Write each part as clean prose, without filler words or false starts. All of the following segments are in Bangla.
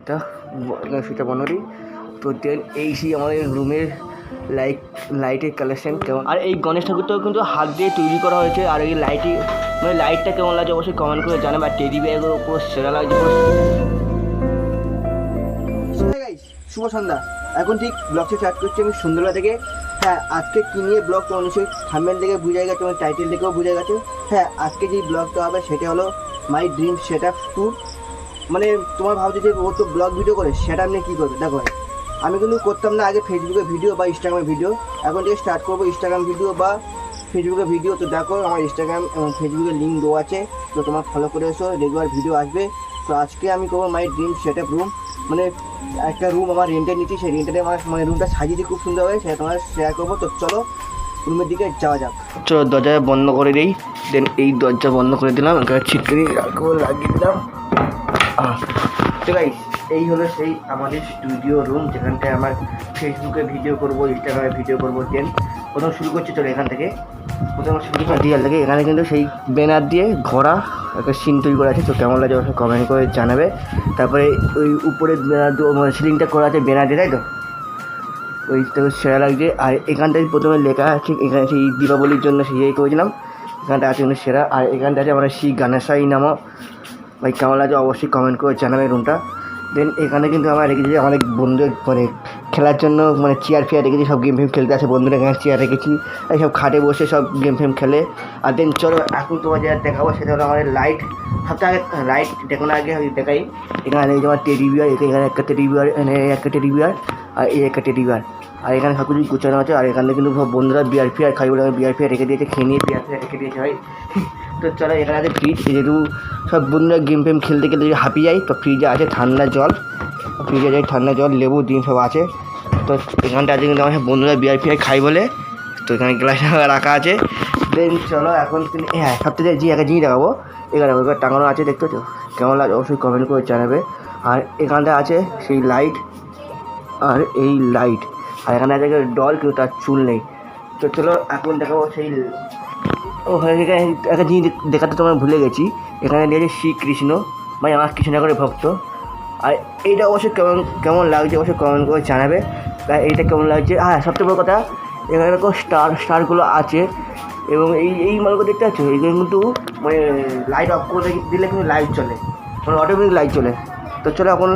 এটা সেটা বনরি। তো দেন এই সেই আমাদের রুমের লাইটের কালেকশন কেমন, আর এই গণেশ ঠাকুরটাও কিন্তু হাত দিয়ে তৈরি করা হয়েছে। আর এই লাইটটা কেমন লাগছে অবশ্যই কমেন্ট করে জানাবে। আর টেডি ব্যাগের উপর সেরা লাগছে। শুভ সন্ধ্যা। এখন ঠিক ব্লগটা স্টার্ট করছি আমি সন্ধ্যাবেলা থেকে। হ্যাঁ, আজকে কী নিয়ে ব্লগ তোমার নিশ্চয়ই থাম্বনেল থেকে বোঝা গেছে, তোমার টাইটেল থেকেও বোঝা গেছে। হ্যাঁ, আজকে যেই ব্লগটা হবে সেটা হলো my dream set up tour. মানে তোমার ভাবছো যে ও তো ব্লগ ভিডিও করে, সেটা আপনি কী করবে? দেখো আমি কিন্তু করতাম না আগে ফেসবুকে ভিডিও বা ইনস্টাগ্রামে ভিডিও, এখন থেকে স্টার্ট করবো ইনস্টাগ্রাম ভিডিও বা ফেসবুকে ভিডিও। তো দেখো আমার ইনস্টাগ্রাম এবং ফেসবুকের লিঙ্ক দেওয়া আছে, তো তোমার ফলো করে এসো, রেগুলার ভিডিও আসবে। তো আজকে আমি করবো my dream set up room. মানে একটা রুম আমার রেন্টে নিচ্ছি, সেই রেন্টে আমার মানে রুমটা সাজিয়ে খুব সুন্দর হবে, সেটা তোমার শেয়ার করবো। তো চলো রুমের দিকে যাওয়া যাক। চলো দরজা বন্ধ করে দিই। দেন এই দরজা বন্ধ করে দিলাম, ছিটকে লাগিয়ে দিলাম। তো গাইস, এই হলো সেই আমাদের স্টুডিও রুম, যেখানটায় আমার ফেসবুকে ভিডিও করবো, ইনস্টাগ্রামে ভিডিও করবো। দেন প্রথম শুরু করছি, চলো এখান থেকে প্রথমে শুরু করছি ডিয়াল থেকে। এখানে কিন্তু সেই ব্যানার দিয়ে ঘোড়া একটা সিন তৈরি করা আছে, তো কেমন লাগে অবশ্যই কমেন্ট করে জানাবে। তারপরে ওই উপরে মানে সিলিংটা করা আছে ব্যানার দিয়ে, তাই তো ওইটা সেরা লাগছে। আর এখানটায় প্রথমে লেখা আছে, এখানে সেই দীপাবলির জন্য সেই করেছিলাম, এখানটা আছে কিন্তু সেরা। আর এখানটা আছে আমরা শ্রী গণেশাই নামক। ভাই কেমন লাগছে অবশ্যই কমেন্ট করে জানাবে রুমটা। দেন এখানে কিন্তু আমরা রেখেছি আমাদের বন্ধুদের মানে খেলার জন্য, মানে চেয়ার ফেয়ার রেখেছি, সব গেম ফেম খেলতে আসে বন্ধুরা। এখানে চেয়ার রেখেছি, এই সব খাটে বসে সব গেম ফেম খেলে। আর দেন চলো এখন তোমার যেটা দেখাবো সেটা হলো আমাদের লাইট। সবথেকে আগে লাইট দেখানোর আগে দেখাই, এখানে তোমার টেডি বিয়ার, এখানে একটা টেডি বিয়ার, এখানে একটা টেডি বিয়ার, আর এই একটা টেডি বিয়ার। আর এখানে সব কিছু গুছানো আছে। আর এখানে কিন্তু সব বন্ধুরা বিয়ার ফিয়ার খাই বলে বিয়ার ফিয়ার রেখে দিয়েছে, খেয়ে নিয়ে বিয়ার ফিয়ার রেখে দিয়েছে ভাই। তো চলো এখানে আছে ফ্রিজ, যেহেতু সব বন্ধুরা গেম ফেম খেলতে খেলতে যদি হাঁপিয়ে যায়, তো ফ্রিজে আছে ঠান্ডা জল, ফ্রিজে আছে ঠান্ডা জল, লেবু ডিম সব আছে। তো এখানটা আছে কিন্তু আমার বন্ধুরা বিয়ার ফিয়ার খাই বলে, তো এখানে গ্লাস রাখা আছে। দেন চলো এখন কিন্তু হ্যাঁ, সবথেকে যে একটা জিনিস দেখাবো, এখানে এবার টাঙানো আছে, দেখতে তো কেমন লাগে অবশ্যই কমেন্ট করে জানাবে। আর এখানটা আছে সেই লাইট, আর এই লাইট, আর এখানে আছে ডল, কিন্তু তার চুল নেই। তো চলো এখন দেখাবো সেই এখানে একটা জিনিস দেখাতে তোমার ভুলে গেছি, এখানে দিয়েছে শ্রীকৃষ্ণ, ভাই আমার কৃষ্ণনগরের ভক্ত। আর এইটা অবশ্যই কেমন কেমন লাগছে অবশ্যই কমেন্ট করে জানাবে। এইটা কেমন লাগছে। হ্যাঁ, সবচেয়ে বড় কথা এখানে এরকম স্টারগুলো আছে, এবং এই মালগুলো দেখতে পাচ্ছ, এইগুলো কিন্তু মানে লাইট অফ করে দিলে কিন্তু লাইট চলে, মানে অটোমেটিক লাইট চলে। তো চলো এখন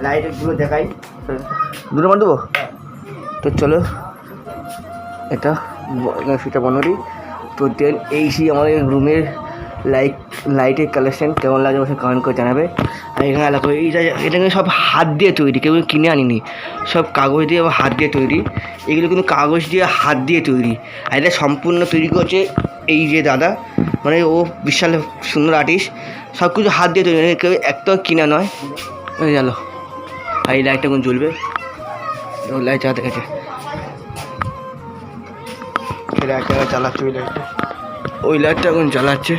লাইটগুলো দেখাই, দুটো মার দেবো। তো চলো এটা সেটা বনরি। তো দেন এই সেই আমাদের রুমের লাইটের কালেকশন কেমন লাগে অবশ্যই কমেন্ট করে জানাবে। আর এখানে দেখো এটা কিন্তু সব হাত দিয়ে তৈরি, কেউ কিনে আনিনি, সব কাগজ দিয়ে বা হাত দিয়ে তৈরি। এগুলো কিন্তু কাগজ দিয়ে হাত দিয়ে তৈরি, আর এটা সম্পূর্ণ তৈরি করছে এই যে দাদা, মানে ও বিশাল সুন্দর আর্টিস্ট, সব কিছু হাত দিয়ে তৈরি, কেউ একটাও কিনা নয়। জানো আর এই লাইটটা কোন জ্বলবে, লাইট চালাতে গেছে, চালাচ্ছে ওই লাইটটা এখন জ্বালাচ্ছে।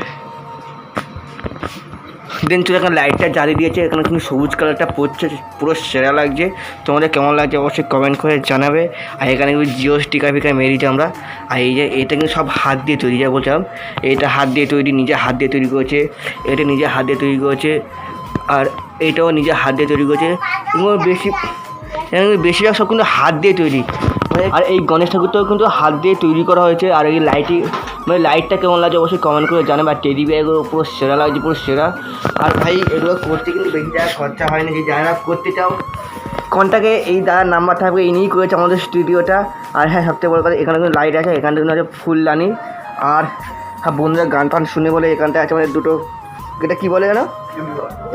দেন চলে এখানে লাইটটা জ্বালিয়ে দিয়েছে, এখানে কিন্তু সবুজ কালারটা পড়ছে, পুরো সেরা লাগছে। তোমাদের কেমন লাগছে অবশ্যই কমেন্ট করে জানাবে। আর এখানে কিন্তু জিও স্টিকার ফিকার মেরে দিয়েছে আমরা। আর এই যে এটা কিন্তু সব হাত দিয়ে তৈরি, যা বলছিলাম এটা হাত দিয়ে তৈরি, নিজে হাত দিয়ে তৈরি করেছে, এটা নিজে হাত দিয়ে তৈরি করেছে, আর এটাও নিজে হাত দিয়ে তৈরি করেছে। এবং বেশিরভাগ সব কিন্তু হাত দিয়ে তৈরি। আর এই গণেশ ঠাকুরটাও কিন্তু হাত দিয়ে তৈরি করা হয়েছে। আর এই লাইটটা কেমন লাগছে অবশ্যই কমেন্ট করে জানাবে। আর টেডি ব্যাগের পুরো সেরা লাগছে, পুরো সেরা। আর ভাই এগুলো করতে কিন্তু বেশি টাকা খরচা হয়নি, যে যারা করতে চাও কন্ট্যাক্টে এই দাদার নাম্বার থাকবে, এই নিয়েই করেছে আমাদের স্টুডিওটা। আর হ্যাঁ, সবথেকে বড় কথা এখানে কিন্তু লাইট আছে, এখানটা কিন্তু আছে ফুলদানি। আর হ্যাঁ, বন্ধুরা গান টান শুনে বলে এখানটায় আছে আমাদের দুটো, এটা কী বলে জানো,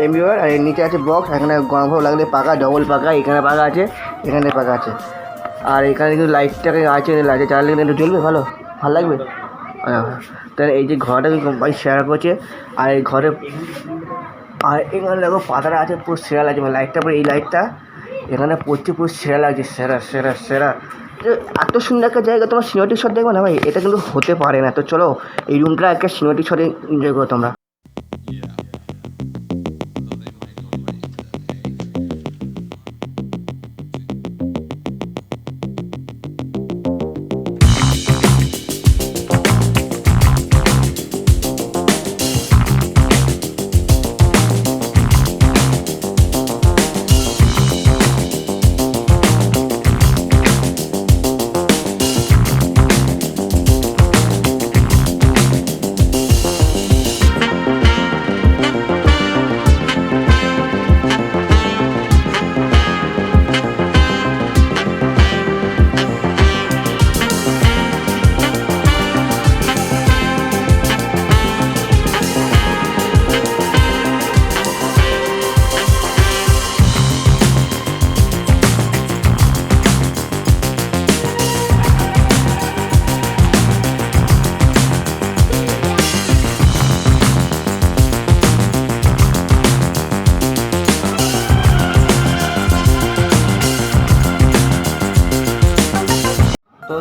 এমবিআর। আর এর নিচে আছে বক্স, এখানে গরম ভাব লাগলে পাকা, ডবল পাকা, এখানে পাকা আছে, এখানে পাকা আছে। আর এখানে কিন্তু লাইটটাকে আছে, লাইটে চালালে কিন্তু জ্বলবে, ভালো লাগবে। তাহলে এই যে ঘরটা কোম্পানি শেয়ার করছে, আর এই ঘরে আর এখানে দেখো পাতাটা আছে, পুরো সেরা লাগছে লাইটটা, পুরো এই লাইটটা এখানে পড়ছে, পুরো সেরা লাগছে, সেরা সেরা সেরা। এত সুন্দর একটা জায়গা, তোমার সিনেমাটিক শট দেখবে না ভাই, এটা কিন্তু হতে পারে না। তো চলো এই রুমটা একটা সিনেমাটিক শটে এনজয় করো তোমরা।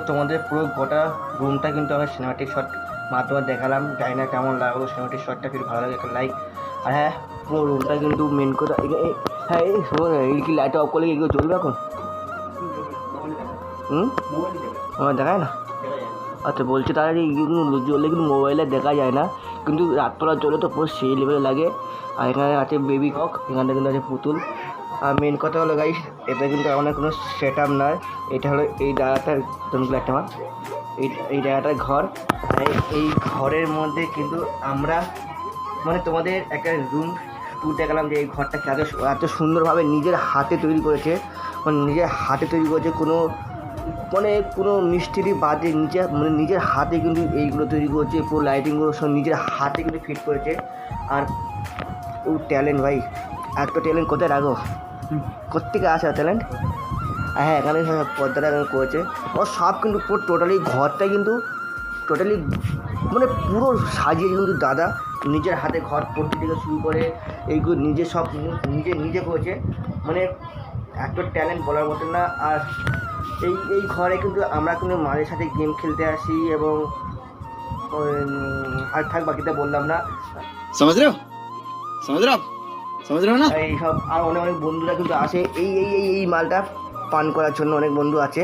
তোমাদের পুরো গোটা রুমটা কিন্তু আমি সিনেমাটিক শট মাধ্যমে দেখালাম, জানি না কেমন লাগলো সিনেমাটিক শটটা, যদি ভালো লাগে একটা লাইক। আর হ্যাঁ, পুরো রুমটা কিন্তু মেন কথা, হ্যাঁ এই শোনো না, এই কি লাইট অফ করলে এগুলো চলবে এখন? আমার দেখায় না? আচ্ছা বলছি তাহলে এইগুলো জ্বললে কিন্তু মোবাইলে দেখা যায় না, কিন্তু রাততলা জ্বলে তো পুরো সেই লেভেলে লাগে। আর এখানে আছে বেবি কক, এখানে কিন্তু আছে পুতুল। আর মেন কথা হলো গাইস, এটা কিন্তু আমাদের কোনো সেট আপ নয়, এটা হলো এই জায়গাটার তোমরা একটা আমার এই জায়গাটার ঘর। এই ঘরের মধ্যে কিন্তু আমরা মানে তোমাদের একটা রুম ট্যুর দেখালাম, যে এই ঘরটা এত সুন্দরভাবে নিজের হাতে তৈরি করেছে, মানে নিজের হাতে তৈরি করেছে, কোনো মিস্ত্রি বাদে নিজের হাতে কিন্তু এইগুলো তৈরি করেছে, পুরো লাইটিংগুলো সব নিজের হাতে কিন্তু ফিট করেছে। আর ও ট্যালেন্ট ভাই, এত ট্যালেন্ট কোথায় রাখো, কোত্থেকে আসে ট্যালেন্ট? হ্যাঁ এখানে পর্দাটা করেছে ও সব, কিন্তু পুরো টোটালি ঘরটা কিন্তু টোটালি মানে পুরো সাজিয়ে কিন্তু দাদা নিজের হাতে ঘর পড়তে থেকে শুরু করে এইগুলো সব নিজে করেছে, মানে এত ট্যালেন্ট বলার মতন না। আর এই ঘরে কিন্তু আমরা কিন্তু মাঝে সাথে গেম খেলতে আসি, এবং আর থাক বাকিটা বললাম না, समझ रहे हो ना? এইসব আর অনেক বন্ধুরা কিন্তু আসে এই মালটা পান করার জন্য, অনেক বন্ধু আছে।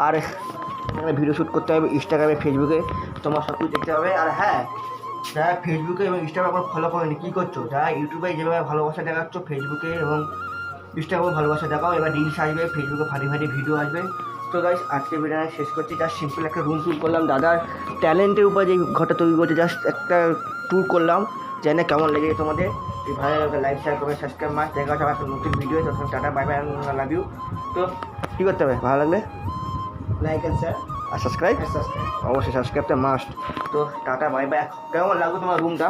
আর এখানে ভিডিও শ্যুট করতে হবে, ইনস্টাগ্রামে ফেসবুকে তোমার সব কিছু দেখতে হবে। আর হ্যাঁ, যারা ফেসবুকে এবং ইনস্টাগ্রামে ফলো করেনি কী করছো, যারা ইউটিউবে যেভাবে ভালোবাসা দেখাচ্ছ, ফেসবুকে এবং ইনস্টাগ্রামে ভালোবাসা দেখাও। এবার রিলস আসবে, ফেসবুকে ফানি ভিডিও আসবে। তো গাইস আজকে ভিডিওটা শেষ করছি, জাস্ট সিম্পল একটা রুম ট্যুর করলাম, দাদার ট্যালেন্টের উপর যে ঘরটা তৈরি করছে, জাস্ট একটা ট্যুর করলাম, জানি না কেমন লেগেছে তোমাদের। যদি ভালো লাগে লাইক শেয়ার করবে, সাবস্ক্রাইব মাস্ট। দেখা হচ্ছে আমার একটা নতুন ভিডিও, তখন tata bye bye, love you. তো কী করতে হবে, ভালো লাগলে লাইক এন্ড শেয়ার আর সাবস্ক্রাইব, অবশ্যই সাবস্ক্রাইবটা মাস্ট। তো টাটা বাই বাই। কেমন লাগলো তোমার রুমটা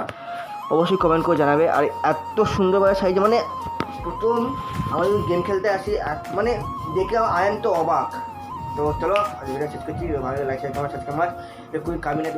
অবশ্যই কমেন্ট করে জানাবে। আর এত সুন্দরভাবে সাইজ, মানে প্রথম আমরা যদি গেম খেলতে আসি মানে দেখে আয়ন তো অবাক। তো চলো ভিডিও শেষ করছি, ভালো লাইক শেয়ার করবে, সাবস্ক্রাইব মাস্ট। একটু কামিনে